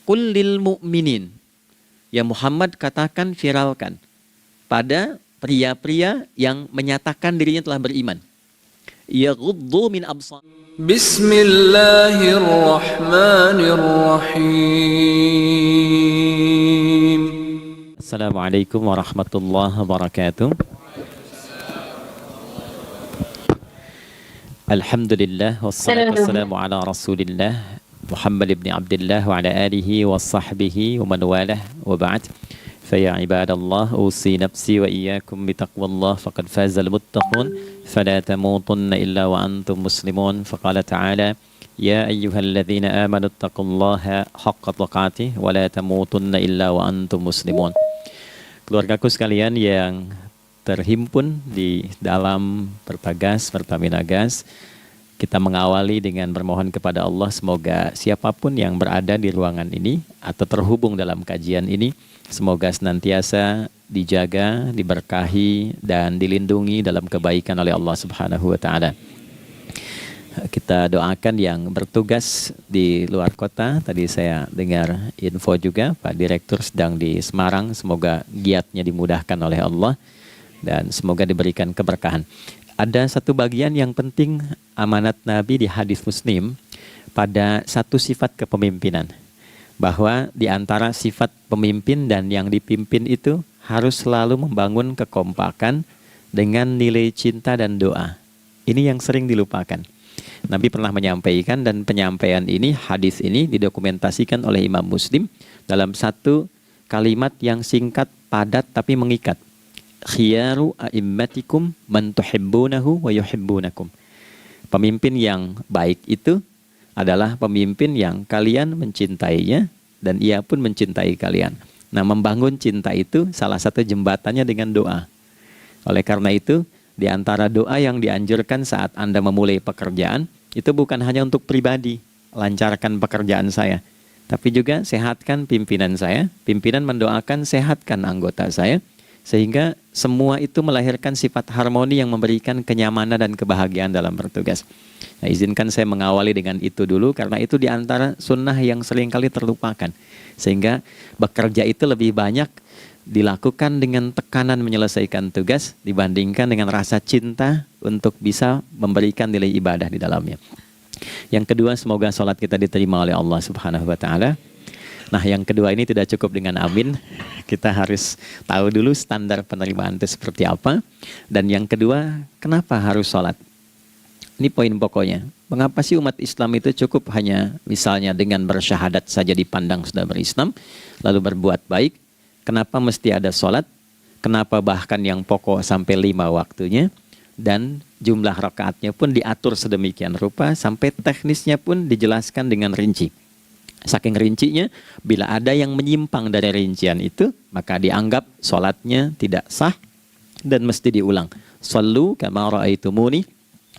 Qul lil mu'minin. Ya Muhammad, katakan, viralkan pada pria-pria yang menyatakan dirinya telah beriman. Yaghuddu min absar. Bismillahirrahmanirrahim. Assalamualaikum warahmatullahi wabarakatuh. Alhamdulillah wassalatu wassalamu ala Rasulillah Muhammad ibn Abdullah wa ala alihi wa sahbihi wa man walah wa ba'd. Faya ibadallah, usi nafsi wa iyyakum bitaqwallah faqad fazal muttaqun fala tamutunna illa wa antum muslimun. Faqala ta'ala ya ayyuhalladzina amanu taqullaha haqqa tuqatih wa la tamutunna illa wa antum muslimun. Keluargaku sekalian yang terhimpun di dalam Pertagas, Pertamina Gas, kita mengawali dengan bermohon kepada Allah semoga siapapun yang berada di ruangan ini atau terhubung dalam kajian ini, semoga senantiasa dijaga, diberkahi, dan dilindungi dalam kebaikan oleh Allah Subhanahu wa Ta'ala. Kita doakan yang bertugas di luar kota. Tadi saya dengar info juga Pak Direktur sedang di Semarang, semoga giatnya dimudahkan oleh Allah dan semoga diberikan keberkahan. Ada satu bagian yang penting amanat Nabi di hadis Muslim pada satu sifat kepemimpinan, bahwa di antara sifat pemimpin dan yang dipimpin itu harus selalu membangun kekompakan dengan nilai cinta dan doa. Ini yang sering dilupakan. Nabi pernah menyampaikan, dan penyampaian ini, hadis ini didokumentasikan oleh Imam Muslim dalam satu kalimat yang singkat, padat tapi mengikat. Khiyaru a'immatikum man tuhibbunahu wa yuhibbunakum. Pemimpin yang baik itu adalah pemimpin yang kalian mencintainya dan ia pun mencintai kalian. Nah, membangun cinta itu salah satu jembatannya dengan doa. Oleh karena itu, di antara doa yang dianjurkan saat Anda memulai pekerjaan, itu bukan hanya untuk pribadi, lancarkan pekerjaan saya, tapi juga sehatkan pimpinan saya. Pimpinan mendoakan sehatkan anggota saya, sehingga semua itu melahirkan sifat harmoni yang memberikan kenyamanan dan kebahagiaan dalam bertugas. Nah, izinkan saya mengawali dengan itu dulu, karena itu di antara sunnah yang seringkali terlupakan. Sehingga bekerja itu lebih banyak dilakukan dengan tekanan menyelesaikan tugas dibandingkan dengan rasa cinta untuk bisa memberikan nilai ibadah di dalamnya. Yang kedua, semoga sholat kita diterima oleh Allah Subhanahu wa Ta'ala. Nah, yang kedua ini tidak cukup dengan amin. Kita harus tahu dulu standar penerimaan itu seperti apa. Dan yang kedua, kenapa harus sholat? Ini poin pokoknya. Mengapa sih umat Islam itu cukup hanya misalnya dengan bersyahadat saja dipandang sudah berislam, lalu berbuat baik? Kenapa mesti ada sholat? Kenapa bahkan yang pokok sampai 5 waktunya? Dan jumlah rakaatnya pun diatur sedemikian rupa, sampai teknisnya pun dijelaskan dengan rinci. Saking rincinya, bila ada yang menyimpang dari rincian itu, maka dianggap sholatnya tidak sah dan mesti diulang. Shallu kama ra'aitumuni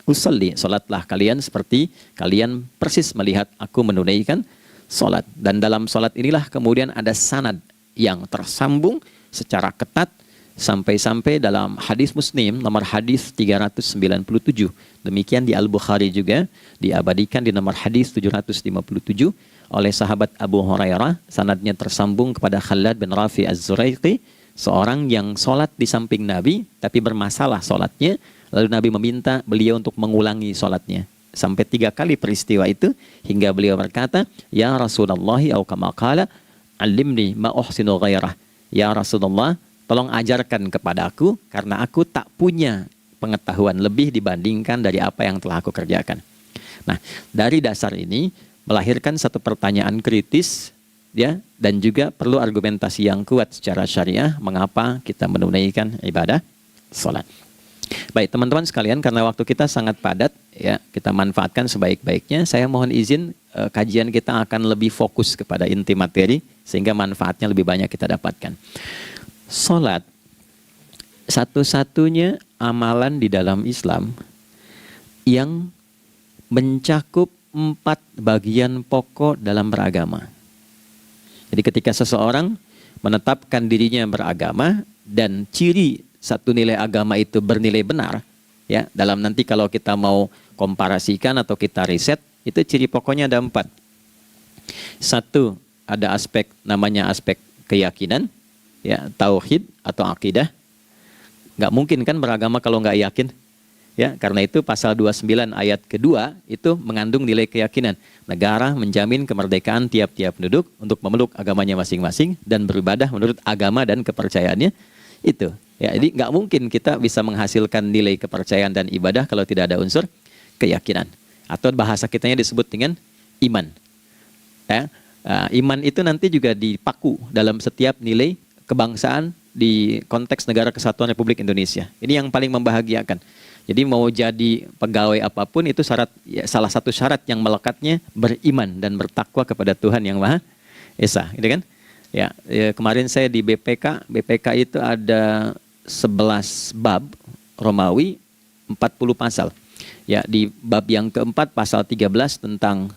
usalli. Sholatlah kalian seperti kalian persis melihat aku menunaikan sholat. Dan dalam sholat inilah kemudian ada sanad yang tersambung secara ketat sampai-sampai dalam hadis Muslim nomor hadis 397. Demikian di Al-Bukhari juga diabadikan di nomor hadis 757 oleh sahabat Abu Hurairah. Sanadnya tersambung kepada Khalad bin Rafi Az-Zuraiqi, seorang yang sholat di samping Nabi tapi bermasalah sholatnya. Lalu Nabi meminta beliau untuk mengulangi sholatnya. Sampai 3 kali peristiwa itu hingga beliau berkata, ya Rasulullah au kama qala alimni ma uhsinu ghairah. Ya Rasulullah, tolong ajarkan kepada aku karena aku tak punya pengetahuan lebih dibandingkan dari apa yang telah aku kerjakan. Nah, dari dasar ini melahirkan satu pertanyaan kritis, ya, dan juga perlu argumentasi yang kuat secara syariah mengapa kita menunaikan ibadah sholat. Baik teman-teman sekalian, karena waktu kita sangat padat, ya, kita manfaatkan sebaik-baiknya. Saya mohon izin, kajian kita akan lebih fokus kepada inti materi sehingga manfaatnya lebih banyak kita dapatkan. Sholat satu-satunya amalan di dalam Islam yang mencakup 4 bagian pokok dalam beragama. Jadi ketika seseorang menetapkan dirinya beragama dan ciri satu nilai agama itu bernilai benar, ya, dalam nanti kalau kita mau komparasikan atau kita riset, itu ciri pokoknya ada 4. 1, ada aspek namanya aspek keyakinan, ya, tauhid atau akidah. Nggak mungkin kan beragama kalau nggak yakin. Ya, karena itu pasal 29 ayat kedua itu mengandung nilai keyakinan. Negara menjamin kemerdekaan tiap-tiap penduduk untuk memeluk agamanya masing-masing dan beribadah menurut agama dan kepercayaannya itu. Ya, jadi nggak mungkin kita bisa menghasilkan nilai kepercayaan dan ibadah kalau tidak ada unsur keyakinan. Atau bahasa kitanya disebut dengan iman. Ya, iman itu nanti juga dipaku dalam setiap nilai kebangsaan di konteks Negara Kesatuan Republik Indonesia. Ini yang paling membahagiakan. Jadi mau jadi pegawai apapun itu syarat, ya, salah satu syarat yang melekatnya beriman dan bertakwa kepada Tuhan Yang Maha Esa, gitu kan? Ya, kemarin saya di BPK itu ada 11 bab Romawi, 40 pasal. Ya, di bab yang keempat pasal 13 tentang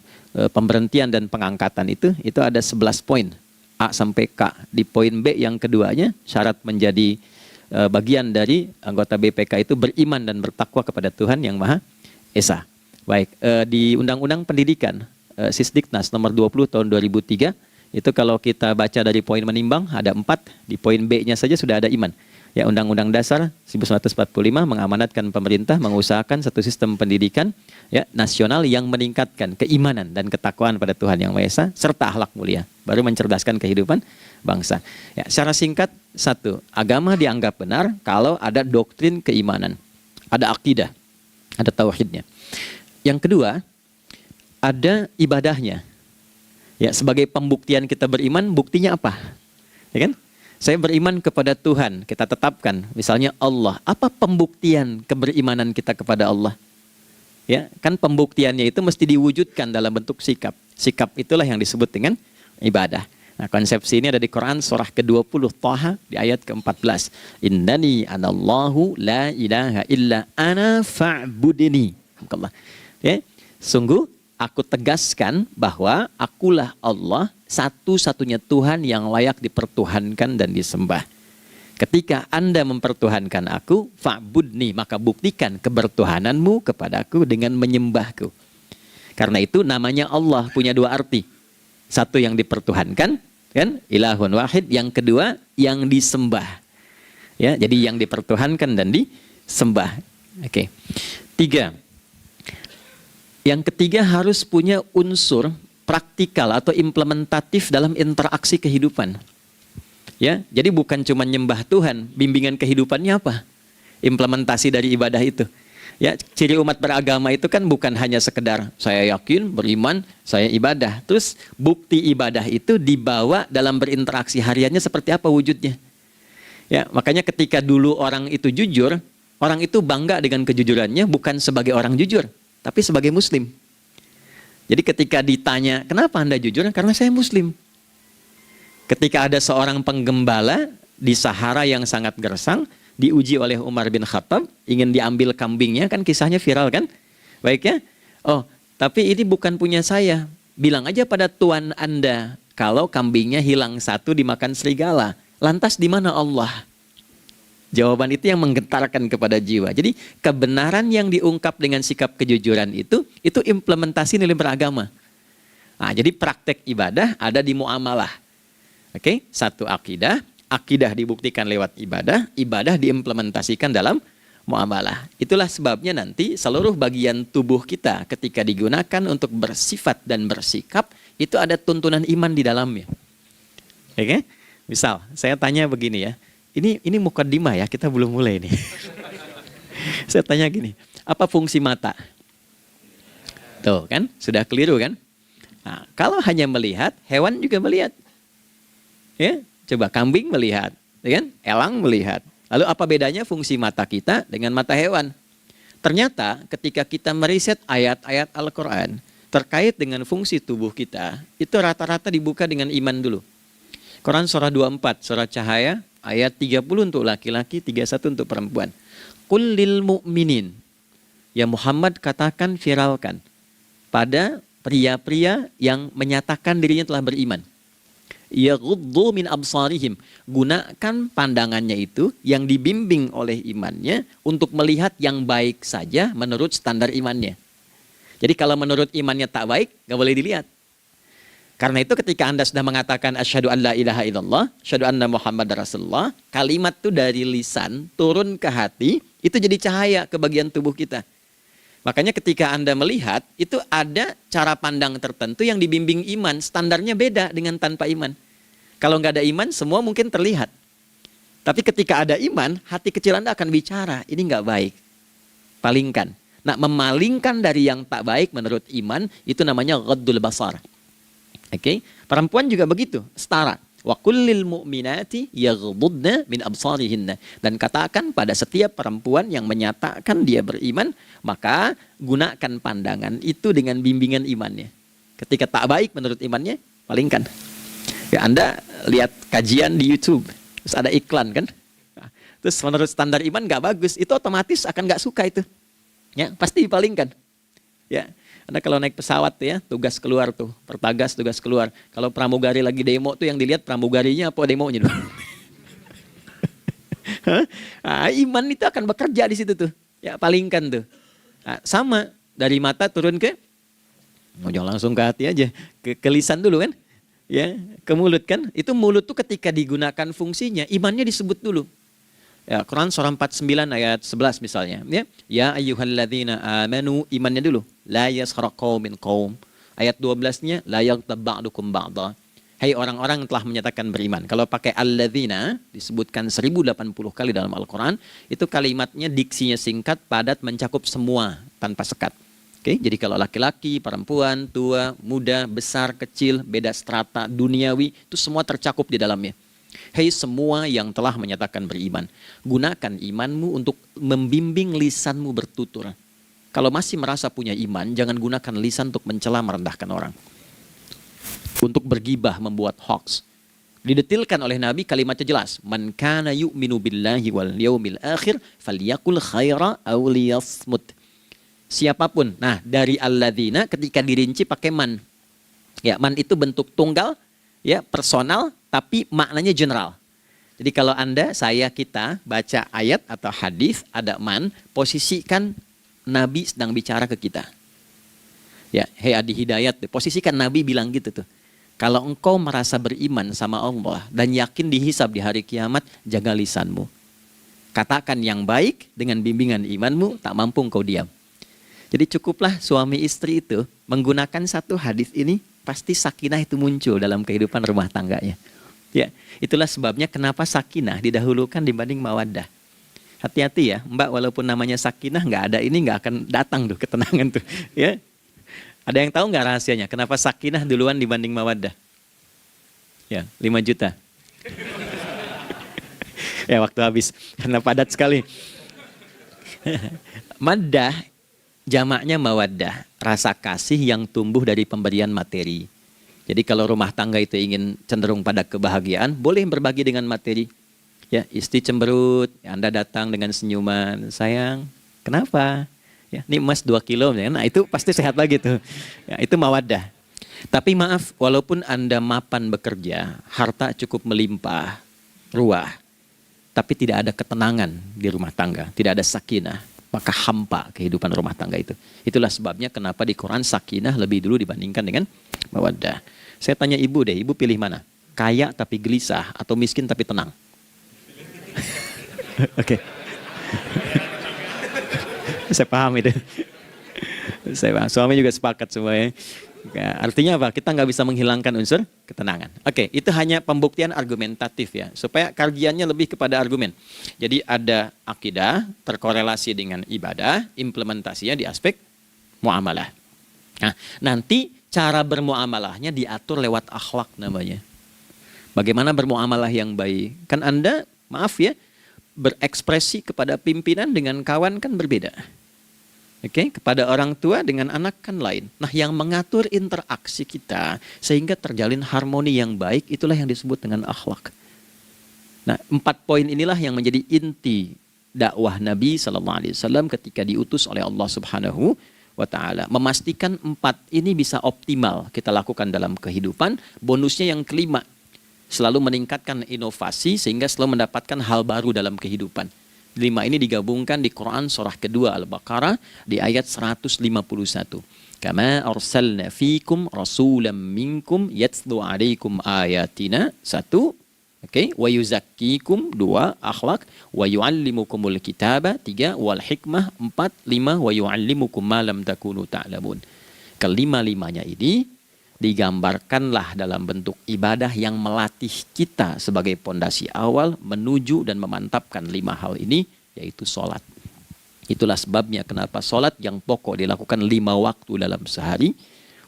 pemberhentian dan pengangkatan itu ada 11 poin A sampai K. Di poin B yang keduanya syarat menjadi bagian dari anggota BPK itu beriman dan bertakwa kepada Tuhan Yang Maha Esa. Baik, di Undang-Undang Pendidikan Sisdiknas nomor 20 tahun 2003 itu kalau kita baca dari poin menimbang ada 4, di poin B-nya saja sudah ada iman. Ya, Undang-Undang Dasar 1945 mengamanatkan pemerintah mengusahakan satu sistem pendidikan, ya, nasional yang meningkatkan keimanan dan ketakwaan pada Tuhan Yang Maha Esa serta akhlak mulia, baru mencerdaskan kehidupan bangsa. Ya, secara singkat, satu, agama dianggap benar kalau ada doktrin keimanan, ada akidah, ada tauhidnya. Yang kedua, ada ibadahnya. Ya, sebagai pembuktian kita beriman, buktinya apa? Ya kan? Saya beriman kepada Tuhan, kita tetapkan, misalnya Allah. Apa pembuktian keberimanan kita kepada Allah? Ya, kan pembuktiannya itu mesti diwujudkan dalam bentuk sikap. Sikap itulah yang disebut dengan ibadah. Nah, konsepsi ini ada di Quran surah ke-20 Thaha di ayat ke-14. Innani anallahu la ilaha illa ana fa'budini. Ya, sungguh aku tegaskan bahwa akulah Allah, satu-satunya Tuhan yang layak dipertuhankan dan disembah. Ketika Anda mempertuhankan aku, fa'budni, maka buktikan kebertuhananmu kepadaku dengan menyembahku. Karena itu namanya Allah punya dua arti. Satu yang dipertuhankan, kan? Ilahun wahid. Yang kedua yang disembah. Ya, jadi yang dipertuhankan dan disembah. Oke. 3. Yang ketiga harus punya unsur praktikal atau implementatif dalam interaksi kehidupan. Ya, jadi bukan cuma nyembah Tuhan, bimbingan kehidupannya apa? Implementasi dari ibadah itu. Ya, ciri umat beragama itu kan bukan hanya sekedar saya yakin, beriman, saya ibadah. Terus bukti ibadah itu dibawa dalam berinteraksi hariannya seperti apa wujudnya. Ya, makanya ketika dulu orang itu jujur, orang itu bangga dengan kejujurannya bukan sebagai orang jujur, tapi sebagai muslim. Jadi ketika ditanya, kenapa Anda jujur? Karena saya muslim. Ketika ada seorang penggembala di Sahara yang sangat gersang, diuji oleh Umar bin Khattab, ingin diambil kambingnya, kan kisahnya viral kan? Baik ya? Oh, tapi ini bukan punya saya. Bilang aja pada tuan Anda, kalau kambingnya hilang satu dimakan serigala. Lantas di mana Allah? Jawaban itu yang menggetarkan kepada jiwa. Jadi kebenaran yang diungkap dengan sikap kejujuran itu implementasi nilai beragama. Nah, jadi praktek ibadah ada di muamalah. Oke, satu akidah. Akidah dibuktikan lewat ibadah, ibadah diimplementasikan dalam muamalah. Itulah sebabnya nanti seluruh bagian tubuh kita ketika digunakan untuk bersifat dan bersikap, itu ada tuntunan iman di dalamnya. Oke? Misal, saya tanya begini ya, ini mukaddimah ya, kita belum mulai nih. Saya tanya gini, apa fungsi mata? Tuh kan, sudah keliru kan? Nah, kalau hanya melihat, hewan juga melihat. Ya? Coba kambing melihat, ya kan? Elang melihat. Lalu apa bedanya fungsi mata kita dengan mata hewan? Ternyata ketika kita meriset ayat-ayat Al-Quran terkait dengan fungsi tubuh kita, itu rata-rata dibuka dengan iman dulu. Quran surah 24, surah Cahaya, ayat 30 untuk laki-laki, 31 untuk perempuan. Qul lil mu'minin. Ya Muhammad katakan, viralkan pada pria-pria yang menyatakan dirinya telah beriman. Yaghuddu min absarihim, gunakan pandangannya itu yang dibimbing oleh imannya untuk melihat yang baik saja menurut standar imannya. Jadi kalau menurut imannya tak baik, nggak boleh dilihat. Karena itu ketika Anda sudah mengatakan asyhadu an la ilaha illallah, asyhadu anna Muhammad Rasulullah, kalimat itu dari lisan turun ke hati, itu jadi cahaya ke bagian tubuh kita. Makanya ketika Anda melihat, itu ada cara pandang tertentu yang dibimbing iman, standarnya beda dengan tanpa iman. Kalau nggak ada iman, semua mungkin terlihat. Tapi ketika ada iman, hati kecil Anda akan bicara, ini nggak baik. Palingkan. Nah, memalingkan dari yang tak baik menurut iman, itu namanya ghaddul basar. Oke, perempuan juga begitu, setara. Wa kullil mu'minati yaghdudna min absarihinna. Dan katakan pada setiap perempuan yang menyatakan dia beriman, maka gunakan pandangan itu dengan bimbingan imannya. Ketika tak baik menurut imannya, palingkan. Ya, Anda lihat kajian di YouTube, terus ada iklan kan? Nah, terus menurut standar iman nggak bagus, itu otomatis akan nggak suka itu. Ya, pasti dipalingkan. Ya. Anda kalau naik pesawat ya, tugas keluar tuh, pertagas tugas keluar. Kalau pramugari lagi demo tuh yang dilihat pramugarinya apa demonya tuh. Nah, iman itu akan bekerja di situ tuh. Ya, palingkan tuh. Nah, sama dari mata turun ke, jangan langsung ke hati aja, ke lisan dulu kan. Ya, ke mulut kan. Itu mulut tuh ketika digunakan fungsinya, imannya disebut dulu. Ya, Quran surah 49 ayat 11 misalnya. Ya ayyuhalladzina amanu, imannya dulu. La yaskhar qaumin qaum. Ayat 12-nya la yaghtab ba'dukum ba'dha. Hai orang-orang yang telah menyatakan beriman. Kalau pakai alladzina disebutkan 1080 kali dalam Al-Quran, itu kalimatnya diksinya singkat, padat, mencakup semua tanpa sekat. Oke, jadi kalau laki-laki, perempuan, tua, muda, besar, kecil, beda strata, duniawi, itu semua tercakup di dalamnya. Hei semua yang telah menyatakan beriman, gunakan imanmu untuk membimbing lisanmu bertutur. Kalau masih merasa punya iman, jangan gunakan lisan untuk mencela merendahkan orang. Untuk bergibah, membuat hoax. Didetilkan oleh Nabi kalimatnya jelas. Man kana yu'minu billahi wal yaumil akhir falyakul khaira aw liyasmut. Siapapun. Nah, dari alladzina ketika dirinci pakai man. Ya, man itu bentuk tunggal, ya, personal, tapi maknanya general. Jadi kalau Anda, saya, kita baca ayat atau hadis ada man, posisikan Nabi sedang bicara ke kita. Ya, hei Adi Hidayat, posisikan Nabi bilang gitu tuh. Kalau engkau merasa beriman sama Allah dan yakin dihisab di hari kiamat, jaga lisanmu. Katakan yang baik dengan bimbingan imanmu, tak mampu engkau diam. Jadi cukuplah suami istri itu menggunakan satu hadis ini, pasti sakinah itu muncul dalam kehidupan rumah tangganya. Ya, itulah sebabnya kenapa sakinah didahulukan dibanding mawaddah. Hati-hati ya, Mbak, walaupun namanya sakinah nggak ada ini nggak akan datang tuh ketenangan tuh. Ya, ada yang tahu nggak rahasianya? Kenapa sakinah duluan dibanding mawaddah? Ya, 5 juta. Ya, waktu habis karena padat sekali. Maddah jamaknya mawaddah, rasa kasih yang tumbuh dari pemberian materi. Jadi kalau rumah tangga itu ingin cenderung pada kebahagiaan, boleh berbagi dengan materi. Ya, istri cemberut, Anda datang dengan senyuman, sayang, kenapa? Ya, ini emas 2 kilo, nah itu pasti sehat lagi tuh. Ya, itu mawaddah. Tapi maaf, walaupun Anda mapan bekerja, harta cukup melimpah, ruah, tapi tidak ada ketenangan di rumah tangga, tidak ada sakinah, maka hampa kehidupan rumah tangga itu. Itulah sebabnya kenapa di Quran sakinah lebih dulu dibandingkan dengan mawaddah. Saya tanya ibu deh, ibu pilih mana? Kaya tapi gelisah atau miskin tapi tenang? Oke. Saya paham itu. Saya paham. Suami juga sepakat semuanya. Artinya apa? Kita nggak bisa menghilangkan unsur ketenangan. Oke, itu hanya pembuktian argumentatif ya, supaya kajiannya lebih kepada argumen. Jadi ada akidah terkorelasi dengan ibadah, implementasinya di aspek muamalah. Nah, nanti cara bermuamalahnya diatur lewat akhlak namanya. Bagaimana bermuamalah yang baik? Kan Anda, maaf ya, berekspresi kepada pimpinan dengan kawan kan berbeda. Oke, kepada orang tua dengan anak kan lain. Nah, yang mengatur interaksi kita sehingga terjalin harmoni yang baik, itulah yang disebut dengan akhlak. Nah, 4 poin inilah yang menjadi inti dakwah Nabi SAW ketika diutus oleh Allah Subhanahu wa Ta'ala. Memastikan 4 ini bisa optimal kita lakukan dalam kehidupan. Bonusnya yang kelima, selalu meningkatkan inovasi sehingga selalu mendapatkan hal baru dalam kehidupan. 5 ini digabungkan di Quran surah kedua Al-Baqarah di ayat 151. Kama arsalna fikum rasulam minkum yatslu alaikum ayatina. Satu. Oke, wa yuzakkikum. Dua, akhlak. Wa yuallimukumul kitaba. Tiga, wal hikmah. Empat, lima, wa yuallimukum ma lam takunu ta'lamun. Kelima-limanya ini digambarkanlah dalam bentuk ibadah yang melatih kita sebagai pondasi awal menuju dan memantapkan 5 hal ini, yaitu sholat. Itulah sebabnya kenapa sholat yang pokok dilakukan 5 waktu dalam sehari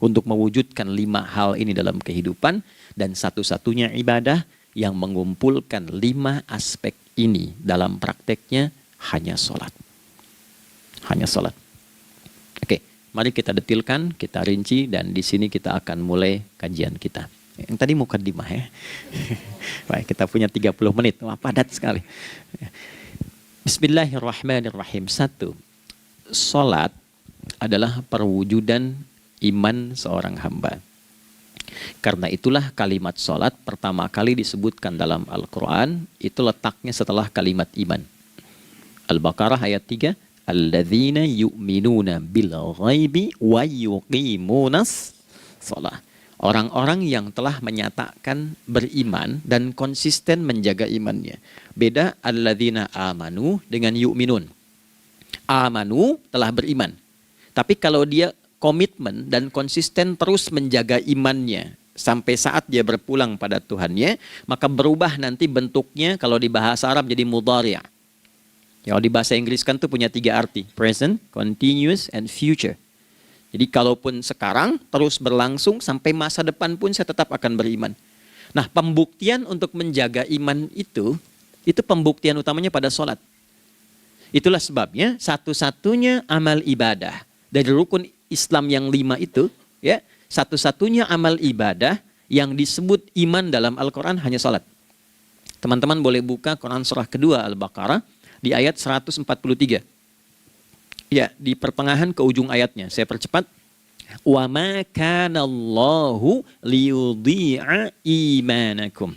untuk mewujudkan 5 hal ini dalam kehidupan, dan satu-satunya ibadah yang mengumpulkan 5 aspek ini dalam prakteknya hanya sholat. Hanya sholat. Oke, mari kita detilkan, kita rinci, dan di sini kita akan mulai kajian kita. Yang tadi mukadimah ya. Baik, kita punya 30 menit. Wah, padat sekali. Bismillahirrahmanirrahim. 1. Salat adalah perwujudan iman seorang hamba. Karena itulah kalimat salat pertama kali disebutkan dalam Al-Quran, itu letaknya setelah kalimat iman. Al-Baqarah ayat 3. Alladzina yu'minuna bil ghaibi wa yuqimunas shalah. Orang-orang yang telah menyatakan beriman dan konsisten menjaga imannya. Beda alladzina amanu dengan yu'minun. Amanu telah beriman. Tapi kalau dia komitmen dan konsisten terus menjaga imannya sampai saat dia berpulang pada Tuhannya, maka berubah nanti bentuknya kalau di bahasa Arab jadi mudhari'. Kalau di bahasa Inggris kan tuh punya 3 arti. Present, continuous, and future. Jadi kalaupun sekarang terus berlangsung sampai masa depan pun saya tetap akan beriman. Nah, pembuktian untuk menjaga iman itu pembuktian utamanya pada sholat. Itulah sebabnya satu-satunya amal ibadah dari rukun Islam yang 5 itu, ya, satu-satunya amal ibadah yang disebut iman dalam Al-Quran hanya sholat. Teman-teman boleh buka Quran surah kedua Al-Baqarah di ayat 143. Ya, di pertengahan ke ujung ayatnya. Saya percepat. Wa ma kana Allahu liyudhi'a imanakum.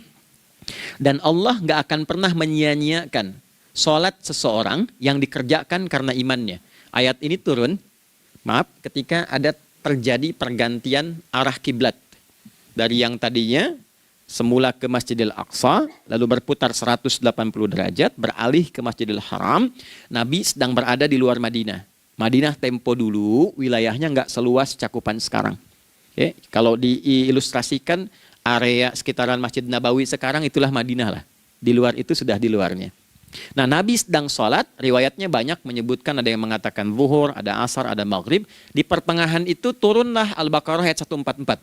Dan Allah nggak akan pernah menyia-nyiakan salat seseorang yang dikerjakan karena imannya. Ayat ini turun, ketika ada terjadi pergantian arah kiblat. Dari yang tadinya semula ke Masjidil Aqsa, lalu berputar 180 derajat, beralih ke Masjidil Haram. Nabi sedang berada di luar Madinah. Madinah tempo dulu, wilayahnya nggak seluas cakupan sekarang. Oke, kalau diilustrasikan, area sekitaran Masjid Nabawi sekarang itulah Madinah lah. Di luar itu sudah di luarnya. Nah, Nabi sedang sholat, riwayatnya banyak menyebutkan, ada yang mengatakan zuhur, ada asar, ada maghrib. Di pertengahan itu turunlah Al-Baqarah ayat 144.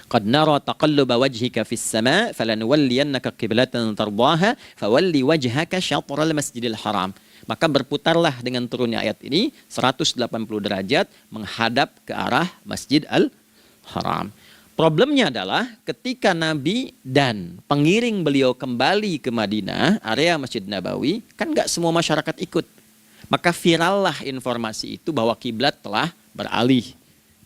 Qad nara taqalluba wajhika fis sama' falanuwalliyannaka qiblatan tardaha fawalli wajhaka syatral masjidil haram. Maka berputarlah dengan turunnya ayat ini 180 derajat menghadap ke arah Masjid Al-Haram. Problemnya adalah ketika Nabi dan pengiring beliau kembali ke Madinah, area Masjid Nabawi, kan nggak semua masyarakat ikut. Maka virallah informasi itu bahwa kiblat telah beralih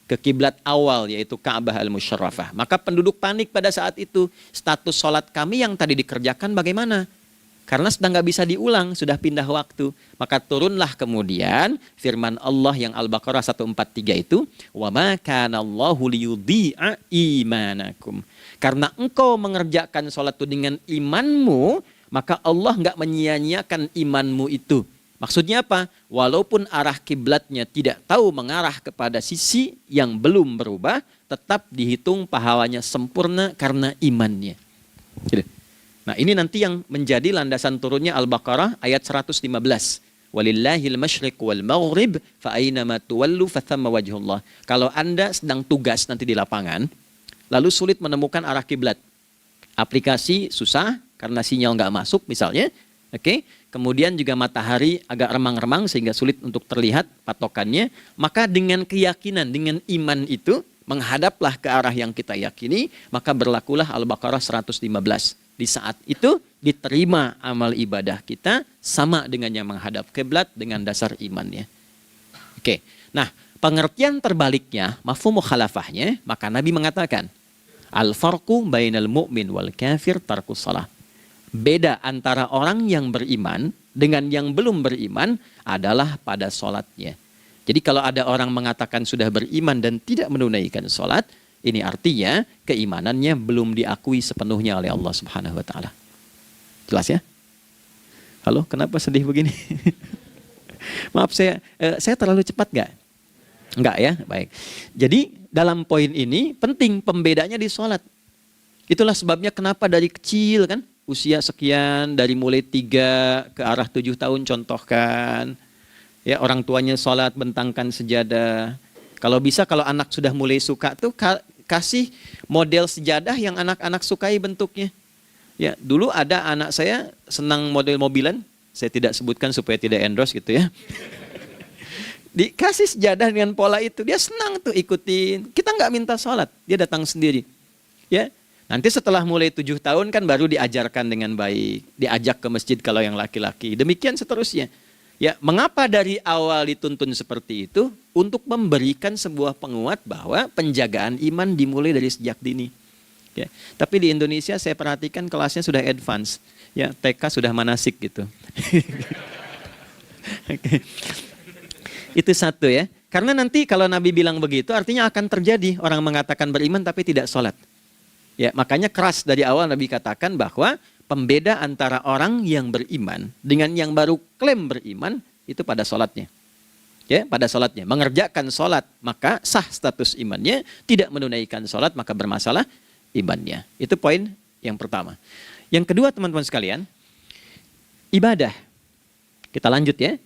ke kiblat awal, yaitu Ka'bah Al-Musyarrafah. Maka penduduk panik pada saat itu. Status sholat kami yang tadi dikerjakan bagaimana? Karena sedang nggak bisa diulang, sudah pindah waktu. Maka turunlah kemudian firman Allah yang Al-Baqarah 143 itu, wa ma kana Allahu liyudhi'a imanakum. Karena engkau mengerjakan sholat itu dengan imanmu, maka Allah nggak menyia-nyiakan imanmu itu. Maksudnya apa? Walaupun arah kiblatnya tidak tahu mengarah kepada sisi yang belum berubah, tetap dihitung pahalanya sempurna karena imannya. Gitu. Nah, ini nanti yang menjadi landasan turunnya Al-Baqarah ayat 115. Walillahil masyriq wal maghrib fa aynama tuwallu fathamma wajhullah. Kalau Anda sedang tugas nanti di lapangan, lalu sulit menemukan arah kiblat. Aplikasi susah karena sinyal nggak masuk misalnya. Oke, kemudian juga matahari agak remang-remang sehingga sulit untuk terlihat patokannya. Maka dengan keyakinan, dengan iman itu, menghadaplah ke arah yang kita yakini, maka berlakulah Al-Baqarah 115. Di saat itu diterima amal ibadah kita sama dengan yang menghadap kiblat dengan dasar imannya. Oke, nah pengertian terbaliknya, mafhum mukhalafahnya, maka Nabi mengatakan, al-farqu bainal mu'min wal kafir tarkus shalah. Beda antara orang yang beriman dengan yang belum beriman adalah pada sholatnya. Jadi kalau ada orang mengatakan sudah beriman dan tidak menunaikan sholat, ini artinya keimanannya belum diakui sepenuhnya oleh Allah Subhanahu wa taala. Jelas ya? Halo, kenapa sedih begini? Maaf saya terlalu cepat nggak? Enggak ya? Baik. Jadi dalam poin ini penting pembedanya di sholat. Itulah sebabnya kenapa dari kecil kan, usia sekian, dari mulai 3 ke arah 7 tahun contohkan. Ya, orang tuanya sholat bentangkan sejadah. Kalau bisa kalau anak sudah mulai suka tuh kasih model sejadah yang anak-anak sukai bentuknya. Ya, dulu ada anak saya senang model mobilan, saya tidak sebutkan supaya tidak endorse gitu ya. Dikasih sejadah dengan pola itu, dia senang tuh ikutin. Kita nggak minta sholat, dia datang sendiri. Ya, nanti setelah mulai 7 tahun kan baru diajarkan dengan baik, diajak ke masjid kalau yang laki-laki. Demikian seterusnya. Ya, mengapa dari awal dituntun seperti itu? Untuk memberikan sebuah penguat bahwa penjagaan iman dimulai dari sejak dini. Ya, tapi di Indonesia saya perhatikan kelasnya sudah advance. Ya, TK sudah manasik gitu. Oke. Itu satu ya. Karena nanti kalau Nabi bilang begitu artinya akan terjadi orang mengatakan beriman tapi tidak sholat. Ya, makanya keras dari awal Nabi katakan bahwa pembeda antara orang yang beriman dengan yang baru klaim beriman itu pada sholatnya. Ya, pada sholatnya. Mengerjakan sholat maka sah status imannya, tidak menunaikan sholat maka bermasalah imannya. Itu poin yang pertama. Yang kedua teman-teman sekalian, ibadah. Kita lanjut ya.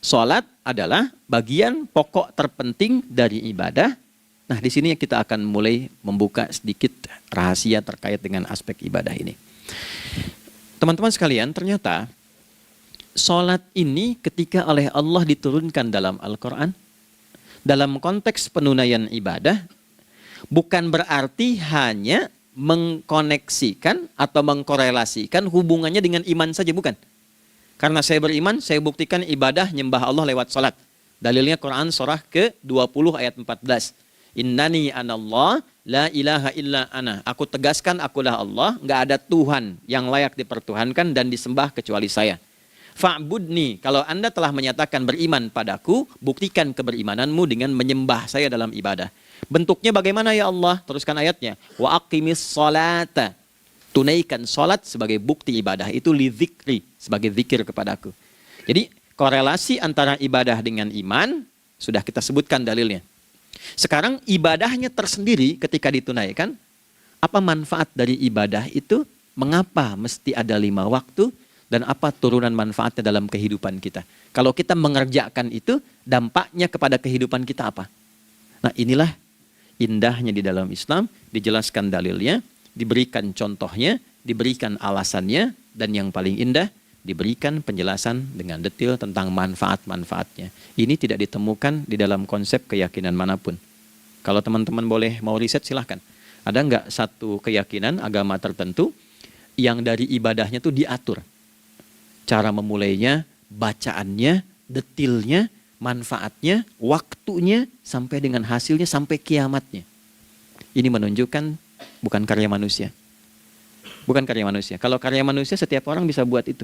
Sholat adalah bagian pokok terpenting dari ibadah. Nah, di sini kita akan mulai membuka sedikit rahasia terkait dengan aspek ibadah ini. Teman-teman sekalian, ternyata sholat ini ketika oleh Allah diturunkan dalam Al-Quran, dalam konteks penunaian ibadah, bukan berarti hanya mengkoneksikan atau mengkorelasikan hubungannya dengan iman saja, bukan. Karena saya beriman, saya buktikan ibadah nyembah Allah lewat sholat. Dalilnya Quran surah ke-20 ayat 14. Innani anallah la ilaha illa ana. Aku tegaskan akulah Allah, nggak ada Tuhan yang layak dipertuhankan dan disembah kecuali saya. Fa'budni, kalau Anda telah menyatakan beriman padaku, buktikan keberimananmu dengan menyembah saya dalam ibadah. Bentuknya bagaimana ya Allah? Teruskan ayatnya. Wa aqimis sholata. Tunaikan sholat sebagai bukti ibadah. Itu li dzikri, sebagai zikir kepadaku. Jadi korelasi antara ibadah dengan iman, sudah kita sebutkan dalilnya. Sekarang ibadahnya tersendiri ketika ditunaikan, apa manfaat dari ibadah itu? Mengapa mesti ada 5 waktu? Dan apa turunan manfaatnya dalam kehidupan kita? Kalau kita mengerjakan itu, dampaknya kepada kehidupan kita apa? Nah, inilah indahnya di dalam Islam, dijelaskan dalilnya, diberikan contohnya, diberikan alasannya, dan yang paling indah, diberikan penjelasan dengan detail tentang manfaat-manfaatnya. Ini tidak ditemukan di dalam konsep keyakinan manapun. Kalau teman-teman boleh mau riset silahkan. Ada nggak satu keyakinan agama tertentu yang dari ibadahnya tuh diatur? Cara memulainya, bacaannya, detailnya, manfaatnya, waktunya, sampai dengan hasilnya, sampai kiamatnya. Ini menunjukkan bukan karya manusia. Bukan karya manusia. Kalau karya manusia setiap orang bisa buat itu.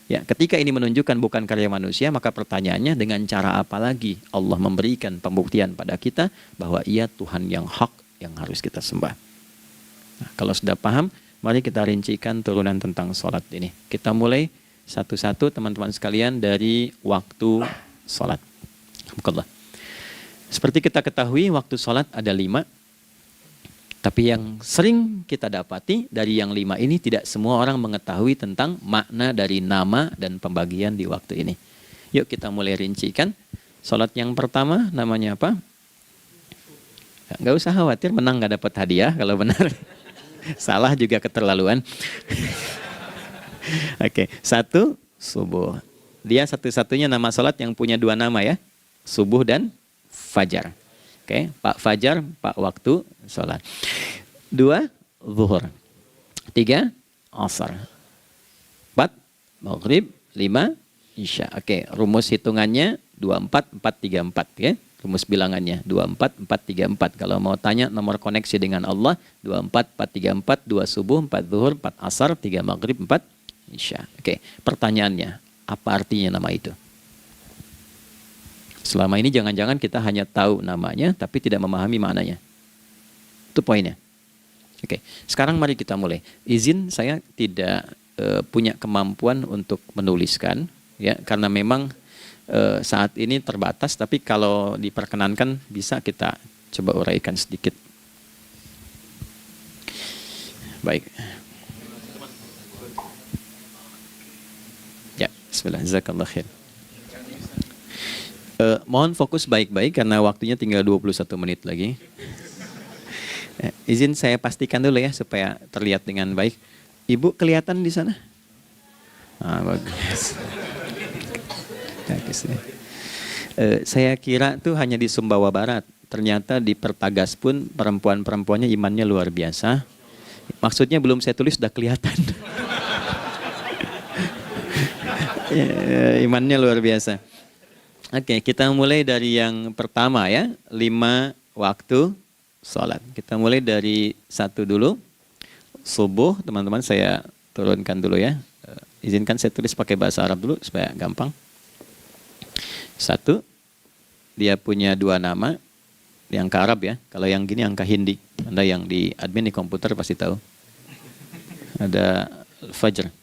Ya, ketika ini menunjukkan bukan karya manusia, maka pertanyaannya dengan cara apa lagi Allah memberikan pembuktian pada kita bahwa Ia Tuhan yang hak yang harus kita sembah. Nah, kalau sudah paham, mari kita rincikan turunan tentang sholat ini. Kita mulai satu-satu teman-teman sekalian dari waktu sholat. Alhamdulillah. Seperti kita ketahui waktu sholat ada 5. Tapi yang sering kita dapati dari yang 5 ini tidak semua orang mengetahui tentang makna dari nama dan pembagian di waktu ini. Yuk kita mulai rincikan. Sholat yang pertama namanya apa? Nggak usah khawatir, menang nggak dapat hadiah kalau benar. Salah juga keterlaluan. Oke, 1 subuh. Dia satu-satunya nama sholat yang punya 2 nama ya. Subuh dan fajar. Oke, Pak Fajar, Pak waktu sholat. 2, zuhur. 3, asar. 4, maghrib. 5, isya. Oke, rumus hitungannya 24, 4, 3, 4. Ya. Rumus bilangannya 24, 4, 3, 4. Kalau mau tanya nomor koneksi dengan Allah, 24, 4, 3, 4, 2 subuh, 4 zuhur, 4 asar, 3 maghrib, 4 isya. Oke, pertanyaannya, apa artinya nama itu? Selama ini jangan-jangan kita hanya tahu namanya tapi tidak memahami maknanya. Itu poinnya. Oke, sekarang mari kita mulai. Izin saya tidak punya kemampuan untuk menuliskan, ya, karena memang saat ini terbatas. Tapi kalau diperkenankan bisa kita coba uraikan sedikit. Baik. Ya, bismillah, jazakallah khair. Mohon fokus baik-baik karena waktunya tinggal 21 menit lagi. Izin saya pastikan dulu ya supaya terlihat dengan baik. Ibu kelihatan di sana? Bagus. Bagus ya. Saya kira tuh hanya di Sumbawa Barat. Ternyata di Pertagas pun perempuan-perempuannya imannya luar biasa. Maksudnya belum saya tulis sudah kelihatan. Imannya luar biasa. Oke, kita mulai dari yang pertama ya, 5 waktu sholat. Kita mulai dari 1 dulu, subuh. Teman-teman saya turunkan dulu ya. Izinkan saya tulis pakai bahasa Arab dulu supaya gampang. 1, dia punya 2 nama, yang ke Arab ya. Kalau yang gini angka Hindi. Anda yang di admin di komputer pasti tahu. Ada Fajr.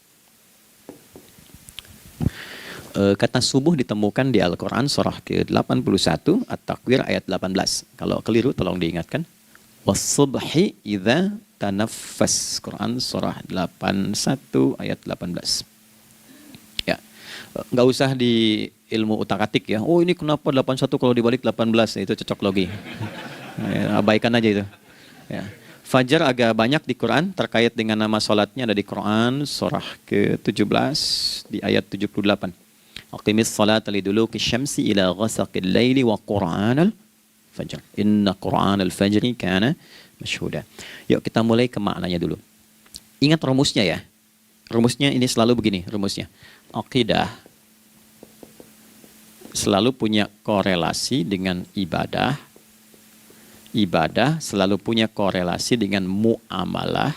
Kata subuh ditemukan di Al-Quran surah ke-81 At-Takwir ayat 18. Kalau keliru tolong diingatkan. Was-subhi idza tanaffas. Quran surah 81 ayat 18. Ya. Nggak usah di ilmu utak-atik ya. Oh ini kenapa 81 kalau dibalik 18? Itu cocok logi. Ya, abaikan aja itu. Ya. Fajar agak banyak di Quran terkait dengan nama sholatnya ada di Quran surah ke-17 di ayat 78. Aqimis salata liduluki syamsi ila ghasaqil laili wa qur'anal fajr. Inna qur'anal fajri kana masyhuda. Yuk kita mulai ke maknanya dulu. Ingat rumusnya ya. Rumusnya ini selalu begini rumusnya. Aqidah selalu punya korelasi dengan ibadah. Ibadah selalu punya korelasi dengan muamalah,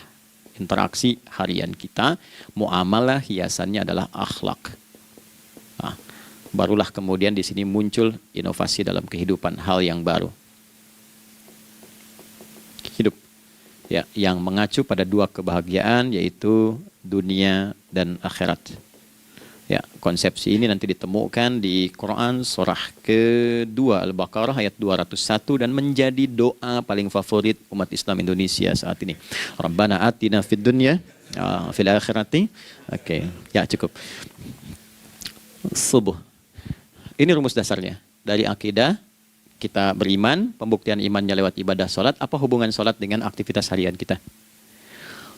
interaksi harian kita. Muamalah hiasannya adalah akhlak. Nah, barulah kemudian di sini muncul inovasi dalam kehidupan, hal yang baru. Hidup ya, yang mengacu pada 2 kebahagiaan yaitu dunia dan akhirat. Ya, konsepsi ini nanti ditemukan di Quran surah ke-2 Al-Baqarah ayat 201 dan menjadi doa paling favorit umat Islam Indonesia saat ini. Rabbana atina fid dunya fil akhirati. Oke, ya cukup. Subuh. Ini rumus dasarnya. Dari akidah, kita beriman, pembuktian imannya lewat ibadah sholat. Apa hubungan sholat dengan aktivitas harian kita?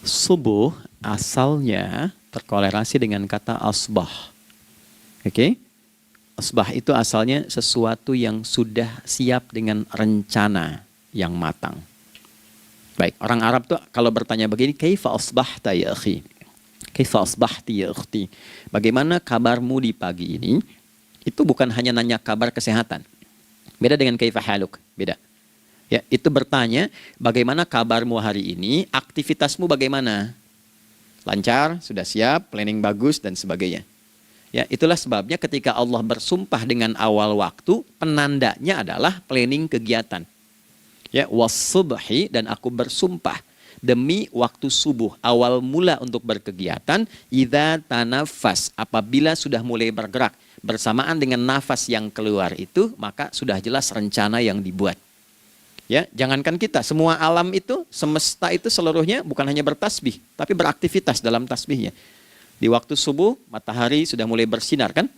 Subuh asalnya terkorelasi dengan kata asbah. Oke? Asbah itu asalnya sesuatu yang sudah siap dengan rencana yang matang. Baik, orang Arab tuh kalau bertanya begini, kaifa asbahta ya akhi? Kaifa asbahti ya ukhti? Bagaimana kabarmu di pagi ini? Itu bukan hanya nanya kabar kesehatan. Beda dengan kaifa haluk, beda. Ya, itu bertanya bagaimana kabarmu hari ini, aktivitasmu bagaimana? Lancar, sudah siap, planning bagus dan sebagainya. Ya, itulah sebabnya ketika Allah bersumpah dengan awal waktu, penandanya adalah planning kegiatan. Ya, was-subhi dan aku bersumpah demi waktu subuh, awal mula untuk berkegiatan, idza tanafas, apabila sudah mulai bergerak, bersamaan dengan nafas yang keluar itu, maka sudah jelas rencana yang dibuat. Ya, jangankan kita, semua alam itu, semesta itu seluruhnya bukan hanya bertasbih, tapi beraktivitas dalam tasbihnya. Di waktu subuh, matahari sudah mulai bersinar kan?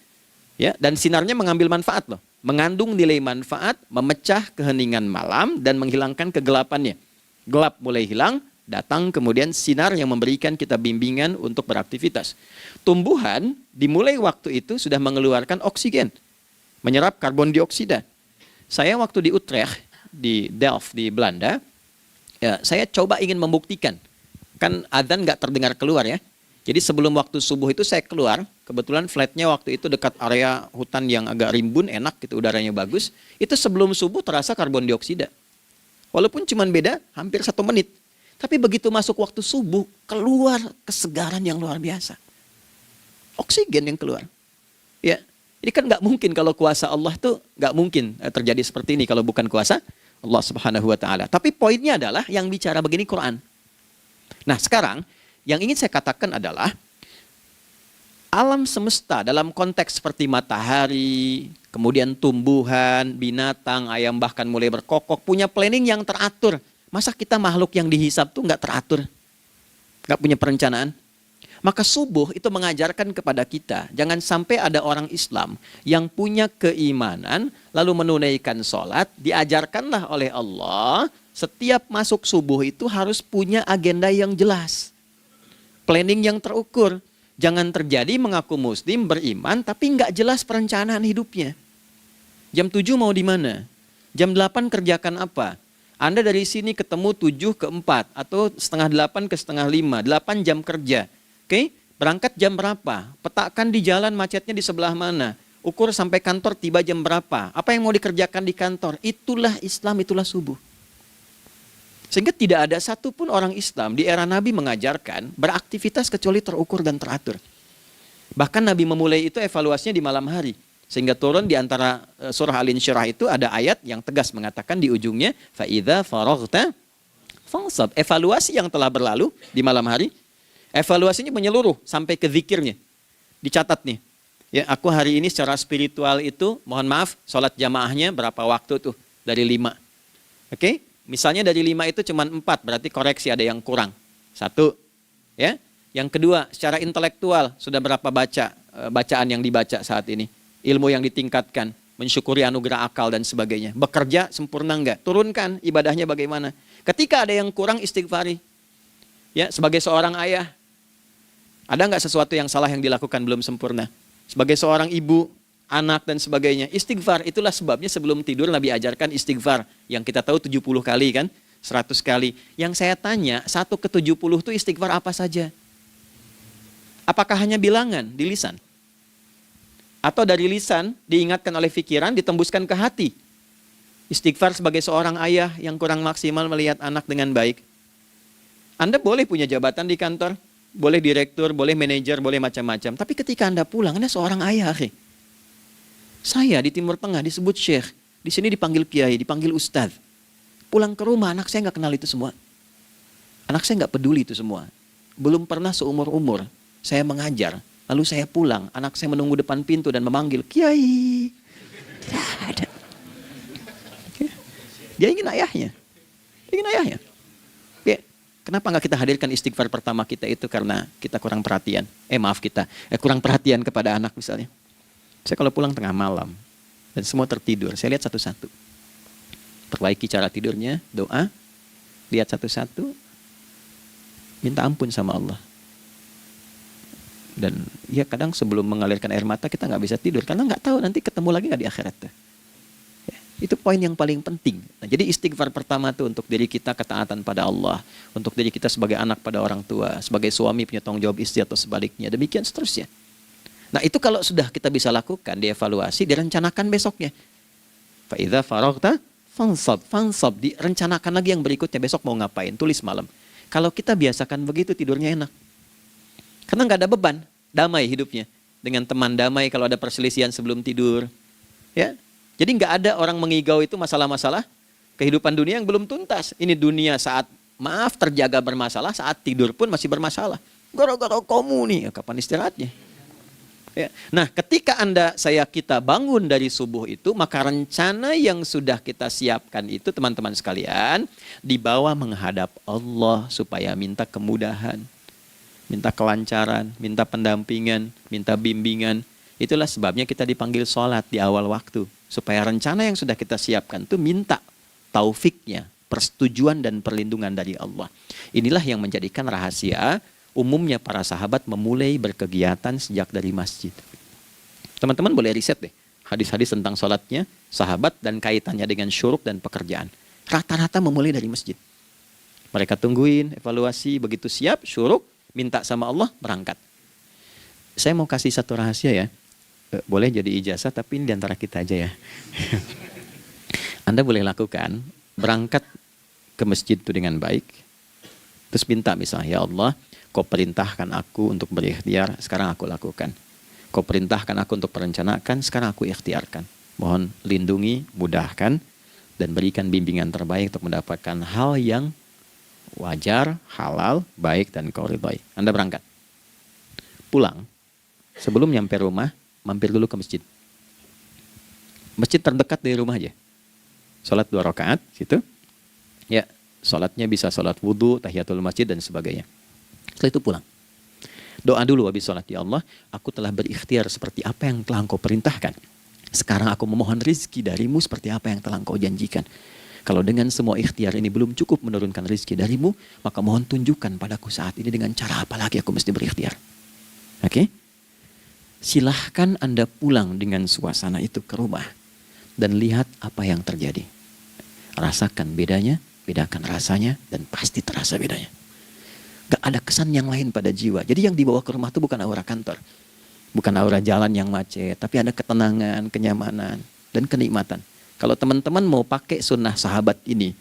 Ya, dan sinarnya mengambil manfaat loh, mengandung nilai manfaat, memecah keheningan malam dan menghilangkan kegelapannya. Gelap mulai hilang, datang kemudian sinar yang memberikan kita bimbingan untuk beraktivitas. Tumbuhan dimulai waktu itu sudah mengeluarkan oksigen, menyerap karbon dioksida. Saya waktu di Utrecht, di Delft di Belanda, ya, saya coba ingin membuktikan. Kan adzan nggak terdengar keluar ya. Jadi sebelum waktu subuh itu saya keluar, kebetulan flatnya waktu itu dekat area hutan yang agak rimbun, enak gitu, udaranya bagus. Itu sebelum subuh terasa karbon dioksida. Walaupun cuma beda hampir 1 menit. Tapi begitu masuk waktu subuh, keluar kesegaran yang luar biasa. Oksigen yang keluar. Ya, Ini kan nggak mungkin kalau kuasa Allah tuh nggak mungkin terjadi seperti ini kalau bukan kuasa Allah Subhanahu wa taala. Tapi poinnya adalah yang bicara begini Quran. Nah, sekarang yang ingin saya katakan adalah alam semesta dalam konteks seperti matahari, kemudian tumbuhan, binatang, ayam bahkan mulai berkokok, punya planning yang teratur. Masa kita makhluk yang dihisab tuh nggak teratur? Nggak punya perencanaan? Maka subuh itu mengajarkan kepada kita, jangan sampai ada orang Islam yang punya keimanan, lalu menunaikan sholat, diajarkanlah oleh Allah, setiap masuk subuh itu harus punya agenda yang jelas. Planning yang terukur. Jangan terjadi mengaku muslim, beriman, tapi nggak jelas perencanaan hidupnya. Jam 7 mau di mana? Jam 8 kerjakan apa? Anda dari sini ketemu 7 ke 4, atau setengah 8 ke setengah 5, 8 jam kerja. Oke, berangkat jam berapa? Petakan di jalan macetnya di sebelah mana? Ukur sampai kantor tiba jam berapa? Apa yang mau dikerjakan di kantor? Itulah Islam, itulah subuh. Sehingga tidak ada satupun orang Islam di era Nabi mengajarkan beraktivitas kecuali terukur dan teratur. Bahkan Nabi memulai itu evaluasinya di malam hari. Sehingga turun di antara surah Al-Insyirah itu ada ayat yang tegas mengatakan di ujungnya, فَإِذَا فَرَغْتَ فَانْصَبْ. Evaluasi yang telah berlalu di malam hari. Evaluasinya menyeluruh sampai ke zikirnya. Dicatat nih. Ya, aku hari ini secara spiritual itu, mohon maaf, sholat jamaahnya berapa waktu tuh? Dari 5. Oke? Misalnya dari 5 itu cuma 4, berarti koreksi ada yang kurang. 1. Ya. Yang kedua, secara intelektual sudah berapa bacaan yang dibaca saat ini? Ilmu yang ditingkatkan, mensyukuri anugerah akal dan sebagainya. Bekerja sempurna enggak? Turunkan ibadahnya bagaimana? Ketika ada yang kurang, istighfari. Ya, sebagai seorang ayah, ada nggak sesuatu yang salah yang dilakukan belum sempurna? Sebagai seorang ibu, anak dan sebagainya, istighfar. Itulah sebabnya sebelum tidur Nabi ajarkan istighfar. Yang kita tahu 70 kali kan, 100 kali. Yang saya tanya, 1 ke 70 itu istighfar apa saja? Apakah hanya bilangan di lisan? Atau dari lisan diingatkan oleh pikiran, ditembuskan ke hati? Istighfar sebagai seorang ayah yang kurang maksimal melihat anak dengan baik. Anda boleh punya jabatan di kantor, boleh direktur, boleh manajer, boleh macam-macam. Tapi ketika Anda pulang, Anda seorang ayah. Saya di Timur Tengah disebut syekh, di sini dipanggil kiai, dipanggil ustadz. Pulang ke rumah, anak saya nggak kenal itu semua. Anak saya nggak peduli itu semua. Belum pernah seumur-umur saya mengajar, lalu saya pulang, anak saya menunggu depan pintu dan memanggil, kiai. Tidak ada. Dia ingin ayahnya. Ingin ayahnya. Oke. Kenapa nggak kita hadirkan istighfar pertama kita itu karena kita kurang perhatian. Kurang perhatian kepada anak misalnya. Saya kalau pulang tengah malam dan semua tertidur, saya lihat satu-satu. Perbaiki cara tidurnya, doa, lihat satu-satu, minta ampun sama Allah. Dan ya kadang sebelum mengalirkan air mata kita nggak bisa tidur karena nggak tahu nanti ketemu lagi nggak di akhirat. Itu poin yang paling penting. Nah, jadi istighfar pertama itu untuk diri kita ketaatan pada Allah, untuk diri kita sebagai anak pada orang tua, sebagai suami punya tanggung jawab istri atau sebaliknya, demikian seterusnya. Nah, itu kalau sudah kita bisa lakukan, dievaluasi, direncanakan besoknya. Fa idza faraghta fansab, direncanakan lagi yang berikutnya, besok mau ngapain, tulis malam. Kalau kita biasakan begitu tidurnya enak. Karena nggak ada beban, damai hidupnya. Dengan teman damai kalau ada perselisihan sebelum tidur. Ya. Jadi nggak ada orang mengigau itu masalah-masalah kehidupan dunia yang belum tuntas. Ini dunia saat maaf terjaga bermasalah, saat tidur pun masih bermasalah. Gara-gara kamu nih, kapan istirahatnya? Ya. Nah, ketika kita bangun dari subuh itu, maka rencana yang sudah kita siapkan itu teman-teman sekalian, dibawa menghadap Allah supaya minta kemudahan, minta kelancaran, minta pendampingan, minta bimbingan. Itulah sebabnya kita dipanggil sholat di awal waktu. Supaya rencana yang sudah kita siapkan itu minta taufiknya, persetujuan dan perlindungan dari Allah. Inilah yang menjadikan rahasia umumnya para sahabat memulai berkegiatan sejak dari masjid. Teman-teman boleh riset deh hadis-hadis tentang sholatnya sahabat dan kaitannya dengan syuruk dan pekerjaan. Rata-rata memulai dari masjid. Mereka tungguin, evaluasi, begitu siap, syuruk, minta sama Allah, berangkat. Saya mau kasih satu rahasia ya. Boleh jadi ijazah tapi ini diantara kita aja ya. Anda boleh lakukan, berangkat ke masjid itu dengan baik. Terus minta misalnya, ya Allah, kau perintahkan aku untuk berikhtiar, sekarang aku lakukan. Kau perintahkan aku untuk merencanakan, sekarang aku ikhtiarkan. Mohon lindungi, mudahkan, dan berikan bimbingan terbaik untuk mendapatkan hal yang wajar, halal, baik, dan kau ridhoi. Anda berangkat. Pulang, sebelum nyampe rumah, mampir dulu ke masjid. Masjid terdekat dari rumah aja. Sholat 2 rakaat, situ. Ya, sholatnya bisa sholat wudhu, tahiyatul masjid, dan sebagainya. Setelah itu pulang. Doa dulu habis sholat. Ya Allah, aku telah berikhtiar seperti apa yang telah engkau perintahkan. Sekarang aku memohon rizki darimu seperti apa yang telah engkau janjikan. Kalau dengan semua ikhtiar ini belum cukup menurunkan rizki darimu, maka mohon tunjukkan padaku saat ini dengan cara apa lagi aku mesti berikhtiar. Oke? Silahkan Anda pulang dengan suasana itu ke rumah. Dan lihat apa yang terjadi. Rasakan bedanya, bedakan rasanya, dan pasti terasa bedanya. Gak ada kesan yang lain pada jiwa. Jadi yang dibawa ke rumah itu bukan aura kantor. Bukan aura jalan yang macet, tapi ada ketenangan, kenyamanan, dan kenikmatan. Kalau teman-teman mau pakai sunnah sahabat ini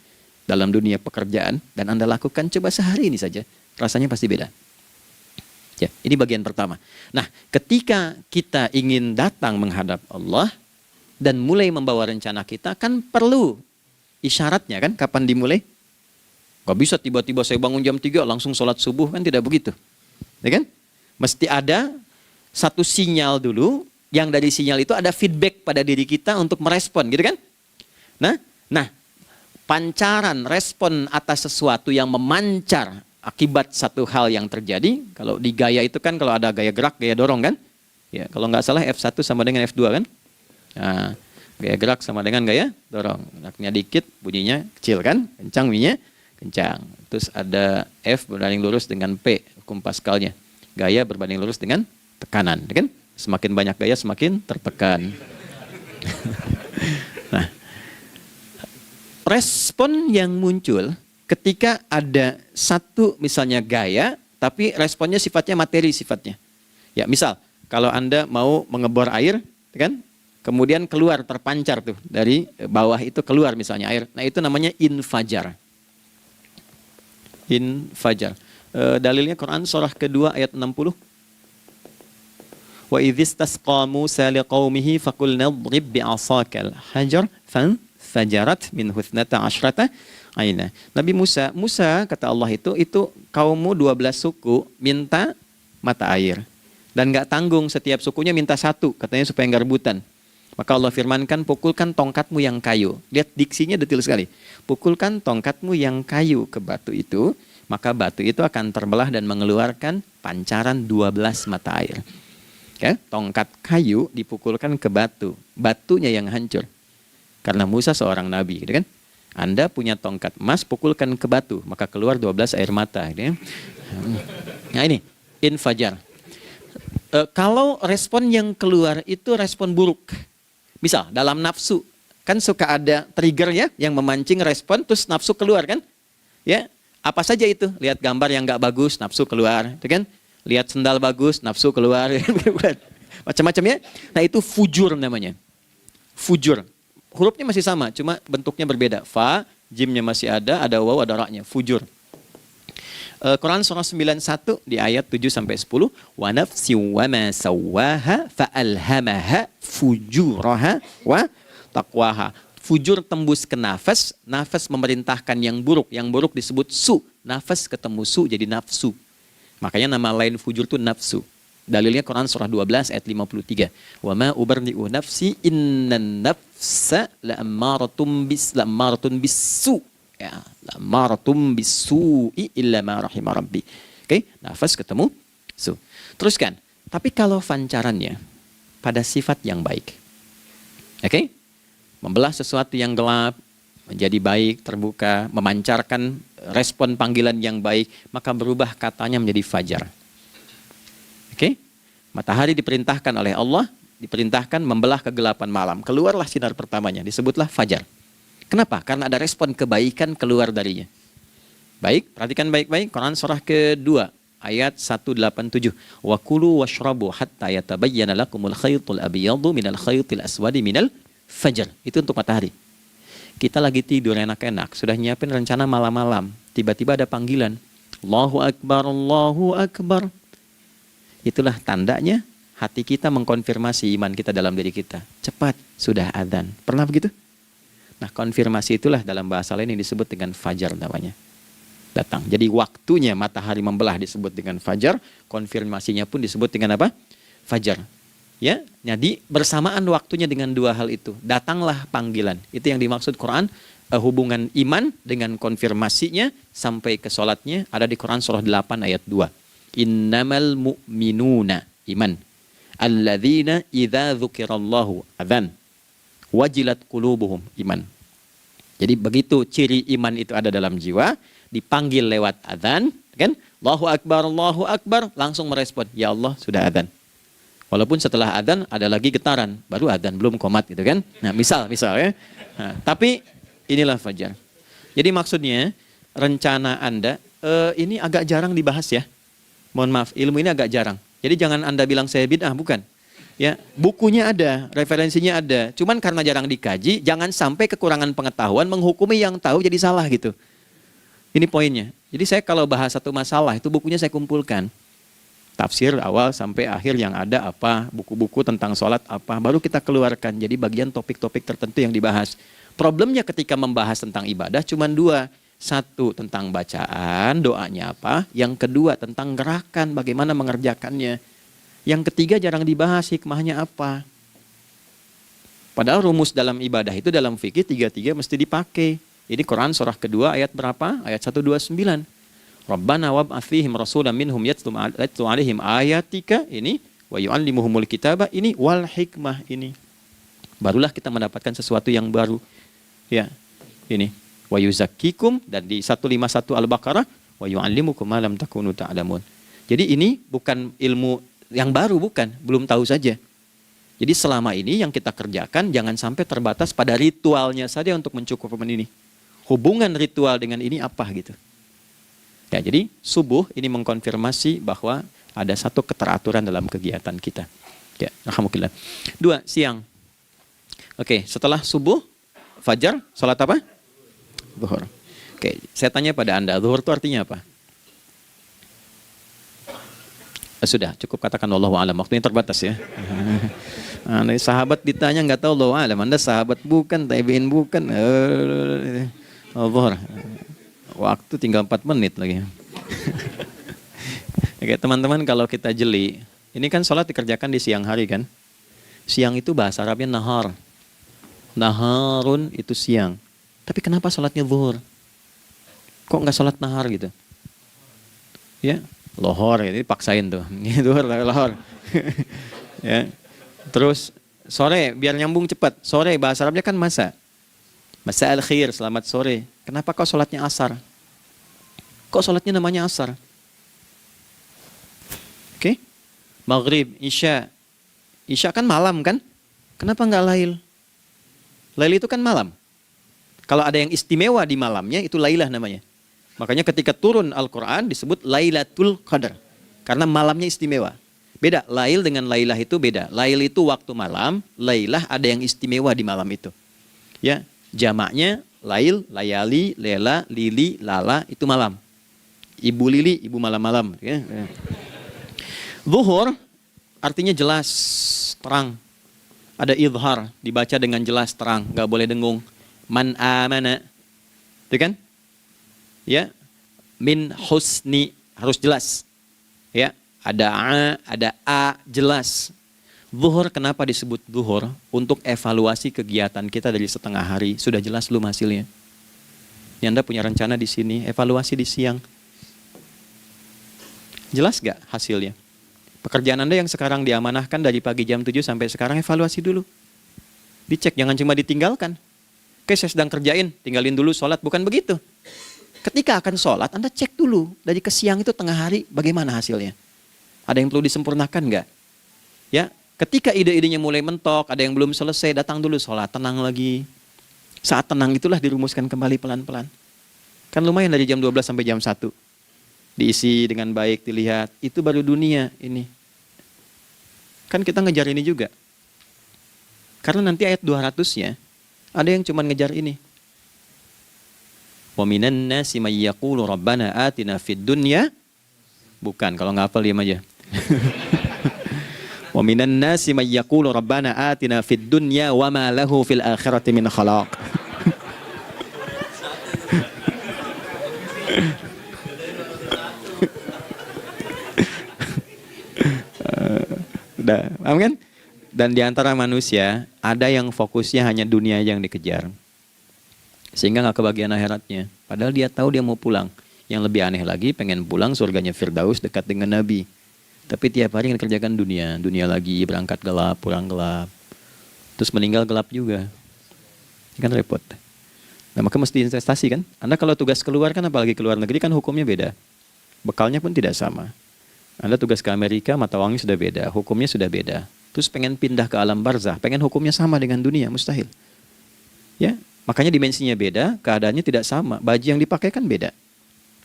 dalam dunia pekerjaan, dan Anda lakukan, coba sehari ini saja, rasanya pasti beda. Ya, ini bagian pertama. Nah, ketika kita ingin datang menghadap Allah, dan mulai membawa rencana kita, kan perlu isyaratnya kan, kapan dimulai? Gak bisa tiba-tiba saya bangun jam 3 langsung sholat subuh, kan tidak begitu. Ya kan? Mesti ada satu sinyal dulu, yang dari sinyal itu ada feedback pada diri kita untuk merespon, gitu kan? Nah, pancaran respon atas sesuatu yang memancar akibat satu hal yang terjadi, kalau di gaya itu kan kalau ada gaya gerak, gaya dorong kan? Ya, kalau nggak salah F1 sama dengan F2 kan? Nah, gaya gerak sama dengan gaya dorong. Geraknya dikit, bunyinya kecil kan? Kencang bunyinya, kencang. Terus ada F berbanding lurus dengan P, hukum Pascalnya. Gaya berbanding lurus dengan tekanan, kan? Semakin banyak gaya semakin tertekan. Nah, respon yang muncul ketika ada satu misalnya gaya, tapi responnya sifatnya materi sifatnya. Ya, misal kalau Anda mau mengebor air, kan? Kemudian keluar terpancar tuh dari bawah itu keluar misalnya air. Nah, itu namanya infajar. Infajar. Dalilnya Quran surah kedua ayat 60. Wa idzistasqa Musa liqaumihi faqulna idrib bi'asakal hajar fanfajarat min husnata asyrata aina. Nabi Musa kata Allah itu kaummu 12 suku minta mata air. Dan enggak tanggung, setiap sukunya minta satu, katanya supaya enggak rebutan. Maka Allah firmankan, pukulkan tongkatmu yang kayu. Lihat diksinya detil sekali. Pukulkan tongkatmu yang kayu ke batu itu, maka batu itu akan terbelah dan mengeluarkan pancaran 12 mata air. Ya, tongkat kayu dipukulkan ke batu, batunya yang hancur. Karena Musa seorang nabi, gitu kan? Anda punya tongkat emas, pukulkan ke batu, maka keluar 12 air mata. Gitu ya. Nah ini, infajar. Kalau respon yang keluar itu respon buruk. Misal, dalam nafsu, kan suka ada trigger ya, yang memancing respon, terus nafsu keluar kan? Ya, apa saja itu? Lihat gambar yang nggak bagus, nafsu keluar, gitu kan? Lihat sendal bagus, nafsu keluar. Macam-macam ya. Nah itu fujur namanya. Fujur. Hurufnya masih sama, cuma bentuknya berbeda. Fa, jimnya masih ada waw, ada ra-nya. Fujur. Quran surah 91 di ayat 7-10. Wa nafsi wa ma sawwaha fa'alhamaha fujuraha wa taqwaha. Fujur tembus ke nafas, nafas memerintahkan yang buruk disebut su. Nafas ketemu su jadi nafsu. Makanya nama lain fujur itu nafsu. Dalilnya Quran surah 12 ayat 53. Wa ma ubarri'u nafsi innan nafsa la'ammaratun bisu. Ya, la'ammaratun bisu'i illa ma rahima rabbi. Oke, nafas ketemu su. Teruskan. Tapi kalau pancarannya pada sifat yang baik. Oke? Membelah sesuatu yang gelap menjadi baik, terbuka, memancarkan respon panggilan yang baik, maka berubah katanya menjadi fajar. Oke? Matahari diperintahkan oleh Allah, diperintahkan membelah kegelapan malam. Keluarlah sinar pertamanya, disebutlah fajar. Kenapa? Karena ada respon kebaikan keluar darinya. Baik, perhatikan baik-baik. Quran surah kedua, ayat 187. Wa kulu washrabu hatta yatabayyana lakumul khaytul abyadu minal khaytil aswadi minal fajar. Itu untuk matahari. Kita lagi tidur enak-enak, sudah nyiapin rencana malam-malam. Tiba-tiba ada panggilan. Allahu Akbar, Allahu Akbar. Itulah tandanya hati kita mengkonfirmasi iman kita dalam diri kita. Cepat, sudah adzan. Pernah begitu? Nah, konfirmasi itulah dalam bahasa lain yang disebut dengan fajar namanya. Datang. Jadi waktunya matahari membelah disebut dengan fajar, konfirmasinya pun disebut dengan apa? Fajar. Ya, jadi bersamaan waktunya dengan dua hal itu. Datanglah panggilan. Itu yang dimaksud Quran, hubungan iman dengan konfirmasinya sampai ke sholatnya ada di Quran surah 8 ayat 2. Innamal mu'minuna iman. Alladzina idza dzukirallahu adzan. Wajilat qulubuhum iman. Jadi begitu ciri iman itu ada dalam jiwa, dipanggil lewat adzan, kan? Allahu Akbar, langsung merespon, ya Allah sudah adzan. Walaupun setelah adzan ada lagi getaran, baru adzan belum qomat gitu kan. Nah, misal ya. Nah, tapi inilah fajar. Jadi maksudnya rencana Anda ini agak jarang dibahas ya. Mohon maaf, ilmu ini agak jarang. Jadi jangan Anda bilang saya bid'ah, bukan. Ya, bukunya ada, referensinya ada. Cuman karena jarang dikaji, jangan sampai kekurangan pengetahuan menghukumi yang tahu jadi salah gitu. Ini poinnya. Jadi saya kalau bahas satu masalah itu bukunya saya kumpulkan. Tafsir awal sampai akhir yang ada apa, buku-buku tentang sholat apa, baru kita keluarkan. Jadi bagian topik-topik tertentu yang dibahas. Problemnya ketika membahas tentang ibadah cuma dua. Satu tentang bacaan, doanya apa. Yang kedua tentang gerakan, bagaimana mengerjakannya. Yang ketiga jarang dibahas hikmahnya apa. Padahal rumus dalam ibadah itu dalam fikih tiga-tiga mesti dipakai. Ini Quran surah kedua ayat berapa? Ayat 129. Rabbana wab'ats fihim rasulan minhum yatlu 'alaihim ayatika ini wa yu'allimuhumul kitaba ini wal hikmah ini. Barulah kita mendapatkan sesuatu yang baru. Ya. Ini wa yuzakkikum dan di 151 Al-Baqarah wa yu'allimukum ma lam takunu ta'lamun. Jadi ini bukan ilmu yang baru, bukan, belum tahu saja. Jadi selama ini yang kita kerjakan jangan sampai terbatas pada ritualnya saja untuk mencukupkan ini. Hubungan ritual dengan ini apa gitu. Ya, jadi subuh ini mengkonfirmasi bahwa ada satu keteraturan dalam kegiatan kita. Ya, alhamdulillah. 2, siang. Oke, setelah subuh, fajar, salat apa? Zuhur. Oke, saya tanya pada Anda, zuhur itu artinya apa? Sudah, cukup katakan Allahu a'lam. Waktunya terbatas ya. Nah, sahabat ditanya nggak tahu Allahu a'lam. Anda sahabat bukan, tabi'in bukan. Zuhur. Waktu tinggal 4 menit lagi. Oke, teman-teman kalau kita jeli, ini kan sholat dikerjakan di siang hari kan? Siang itu bahasa Arabnya nahar. Naharun itu siang. Tapi kenapa sholatnya zuhur? Kok nggak sholat nahar gitu? Ya, lohor, ini paksain tuh. Zuhur, lohor. Ya. Terus sore, biar nyambung cepat. Sore, bahasa Arabnya kan masa. Masa al-khir, selamat sore. Kenapa kau sholatnya asar? Kok sholatnya namanya asar? Oke. Maghrib, isya. Isya kan malam kan? Kenapa nggak lail? Lail itu kan malam. Kalau ada yang istimewa di malamnya, itu lailah namanya. Makanya ketika turun Al-Quran disebut Lailatul Qadar. Karena malamnya istimewa. Beda, lail dengan lailah itu beda. Lail itu waktu malam, lailah ada yang istimewa di malam itu. Ya, jamaknya lail, layali, lela, lili, lala, itu malam. Ibu lili, ibu malam-malam. Ya. Zuhur artinya jelas, terang. Ada idhar, dibaca dengan jelas, terang. Gak boleh dengung. Man amana. Itu kan? Ya, min husni, harus jelas. Ya, ada a, jelas. Zuhur kenapa disebut zuhur? Untuk evaluasi kegiatan kita dari setengah hari. Sudah jelas belum hasilnya? Ya, Anda punya rencana di sini, evaluasi di siang. Jelas gak hasilnya? Pekerjaan Anda yang sekarang diamanahkan dari pagi jam 7 sampai sekarang, evaluasi dulu. Dicek, jangan cuma ditinggalkan. Oke, saya sedang kerjain, tinggalin dulu sholat. Bukan begitu. Ketika akan sholat, Anda cek dulu. Dari ke siang itu tengah hari, bagaimana hasilnya? Ada yang perlu disempurnakan nggak? Ya, ketika ide-idenya mulai mentok, ada yang belum selesai, datang dulu sholat, tenang lagi. Saat tenang itulah dirumuskan kembali pelan-pelan. Kan lumayan dari jam 12 sampai jam 1. Diisi dengan baik, dilihat. Itu baru dunia ini. Kan kita ngejar ini juga. Karena nanti ayat 200-nya, ada yang cuma ngejar ini. Wa minan nasi may yaqulu rabbana atina fid dunya. Bukan, kalau nggak hafal diam aja. Wa Wa minan nasi may yaqulu rabbana atina fid dunya wa ma lahu fil akhirati min khalaq. Paham kan? Dan di antara manusia ada yang fokusnya hanya dunia yang dikejar, sehingga nggak kebagian akhiratnya. Padahal dia tahu dia mau pulang. Yang lebih aneh lagi, pengen pulang surganya Firdaus dekat dengan Nabi. Tapi tiap hari kerjakan dunia, dunia lagi, berangkat gelap, pulang gelap, terus meninggal gelap juga. Kan repot. Nah maka mesti investasi kan. Anda kalau tugas keluar kan, apalagi keluar negeri kan hukumnya beda. Bekalnya pun tidak sama. Anda tugas ke Amerika, mata uangnya sudah beda, hukumnya sudah beda. Terus pengen pindah ke alam barzah, pengen hukumnya sama dengan dunia, mustahil. Ya, makanya dimensinya beda, keadaannya tidak sama. Baju yang dipakai kan beda,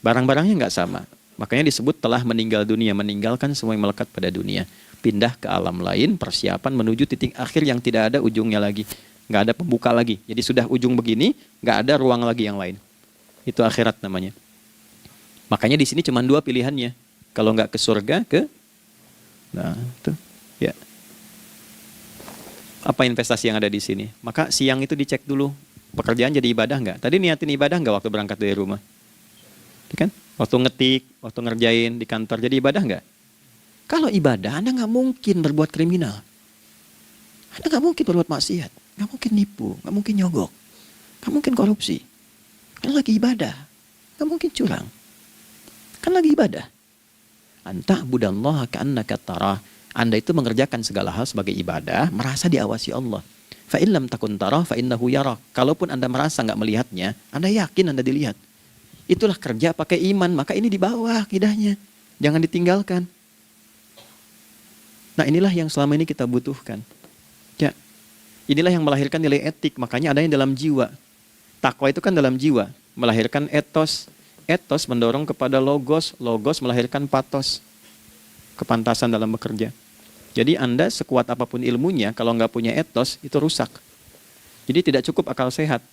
barang-barangnya nggak sama. Makanya disebut telah meninggal dunia, meninggalkan semua yang melekat pada dunia. Pindah ke alam lain, persiapan menuju titik akhir yang tidak ada ujungnya lagi. Nggak ada pembuka lagi. Jadi sudah ujung begini, nggak ada ruang lagi yang lain. Itu akhirat namanya. Makanya di sini cuma dua pilihannya. Kalau nggak ke surga, nah itu, ya. Apa investasi yang ada di sini? Maka siang itu dicek dulu, pekerjaan jadi ibadah nggak? Tadi niatin ibadah nggak waktu berangkat dari rumah? Kan? Waktu ngetik, waktu ngerjain di kantor, jadi ibadah nggak? Kalau ibadah, Anda nggak mungkin berbuat kriminal. Anda nggak mungkin berbuat maksiat, nggak mungkin nipu, nggak mungkin nyogok, nggak mungkin korupsi. Kan lagi ibadah, nggak mungkin curang. Kan lagi ibadah. Anta budallaha ka'annaka tarah. Anda itu mengerjakan segala hal sebagai ibadah, merasa diawasi Allah. Fa in lam takun tarah fa innahu yarak. Kalaupun Anda merasa nggak melihatnya, Anda yakin Anda dilihat. Itulah kerja pakai iman, maka ini di bawah akidahnya. Jangan ditinggalkan. Nah, inilah yang selama ini kita butuhkan. Ya. Inilah yang melahirkan nilai etik, makanya adanya dalam jiwa. Takwa itu kan dalam jiwa, melahirkan etos. Etos mendorong kepada logos, logos melahirkan patos, kepantasan dalam bekerja. Jadi Anda sekuat apapun ilmunya, kalau nggak punya etos, itu rusak. Jadi tidak cukup akal sehat.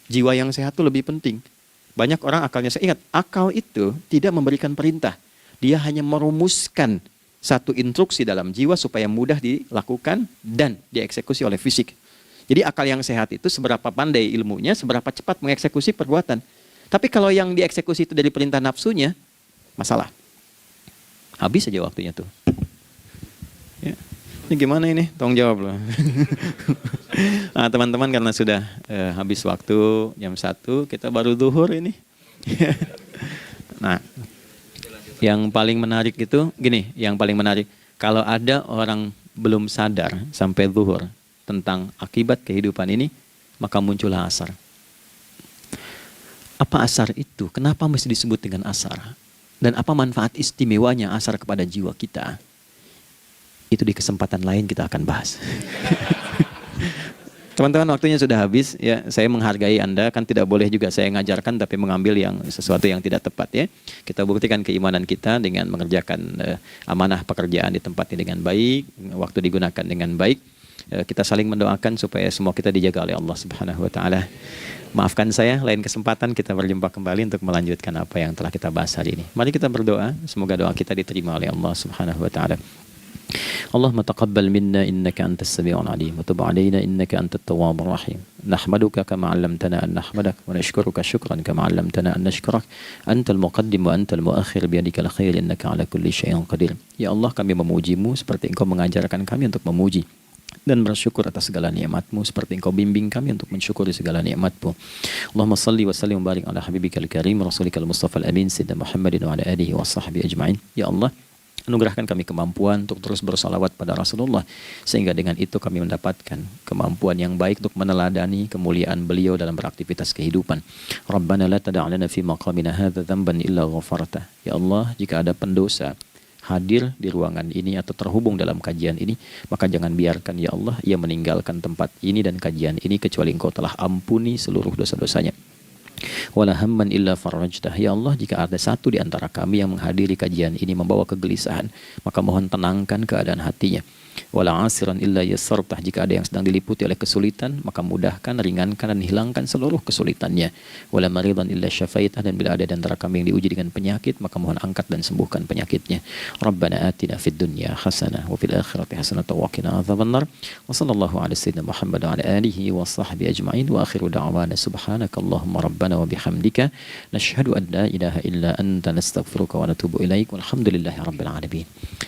Jiwa yang sehat itu lebih penting. Banyak orang akalnya sehat. Ingat, akal itu tidak memberikan perintah. Dia hanya merumuskan satu instruksi dalam jiwa supaya mudah dilakukan dan dieksekusi oleh fisik. Jadi akal yang sehat itu seberapa pandai ilmunya, seberapa cepat mengeksekusi perbuatan. Tapi kalau yang dieksekusi itu dari perintah nafsunya, masalah. Habis saja waktunya tuh. Ya. Ini gimana ini? Tolong jawab loh. Nah, teman-teman karena sudah habis waktu jam 1, kita baru zuhur ini. Nah, yang paling menarik itu gini, yang paling menarik. Kalau ada orang belum sadar sampai zuhur tentang akibat kehidupan ini, maka muncullah asar. Apa asar itu? Kenapa mesti disebut dengan asar? Dan apa manfaat istimewanya asar kepada jiwa kita? Itu di kesempatan lain kita akan bahas. Teman-teman, waktunya sudah habis. Ya, saya menghargai Anda, kan tidak boleh juga saya ngajarkan tapi mengambil yang sesuatu yang tidak tepat ya. Kita buktikan keimanan kita dengan mengerjakan amanah pekerjaan di tempat ini dengan baik, waktu digunakan dengan baik. Kita saling mendoakan supaya semua kita dijaga oleh Allah Subhanahu wa taala. Maafkan saya, lain kesempatan kita berjumpa kembali untuk melanjutkan apa yang telah kita bahas hari ini. Mari kita berdoa, semoga doa kita diterima oleh Allah Subhanahu wa taala. Allahumma taqabbal minna innaka antas sami'ul alim wa tub 'alaina innaka antat tawwabur rahim. Nahmaduka kama 'allamtana an nahmadak wa nashkuruka syukran kama 'allamtana an nashkurak. Antal muqaddim wa antal muakhir biyadikal khair innaka 'ala kulli syai'in qadir. Ya Allah, kami memuji-Mu seperti Engkau mengajarkan kami untuk memuji dan bersyukur atas segala nikmat-Mu seperti Engkau bimbing kami untuk mensyukuri segala nikmat-Mu. Allahumma salli wa sallim wa barik ala habibikal karim rasulikal mustafa al-amin sayyidina Muhammadin wa ala alihi wa sahbihi ajma'in. Ya Allah, anugerahkan kami kemampuan untuk terus bersalawat pada Rasulullah, sehingga dengan itu kami mendapatkan kemampuan yang baik untuk meneladani kemuliaan beliau dalam beraktivitas kehidupan. Rabbana la tada' lana fi maqamina hadza dhanban illa ghafarta. Ya Allah, jika ada pendosa hadir di ruangan ini atau terhubung dalam kajian ini, maka jangan biarkan ya Allah ia meninggalkan tempat ini dan kajian ini kecuali Engkau telah ampuni seluruh dosa-dosanya. Wala hamman illa farajtah. Ya Allah, jika ada satu di antara kami yang menghadiri kajian ini membawa kegelisahan, maka mohon tenangkan keadaan hatinya. Wala asiran illa yassartah. Jika ada yang sedang diliputi oleh kesulitan, maka mudahkan, ringankan, dan hilangkan seluruh kesulitannya. Wala maridan illa syafaitah. Dan bila ada di antara kami yang diuji dengan penyakit, maka mohon angkat dan sembuhkan penyakitnya. Rabbana atina fid dunya hasanah wa fil akhirati hasanah wa qina adzabannar. Wa sallallahu ala sayyidina Muhammad wa ala alihi wa sahbihi ajma'in. Wa akhiru da'wana subhanakallahumma rabbana wa bihamdika nashhadu an la ilaha illa anta nastaghfiruka wa natubu ilaik. Walhamdulillahi rabbil alamin.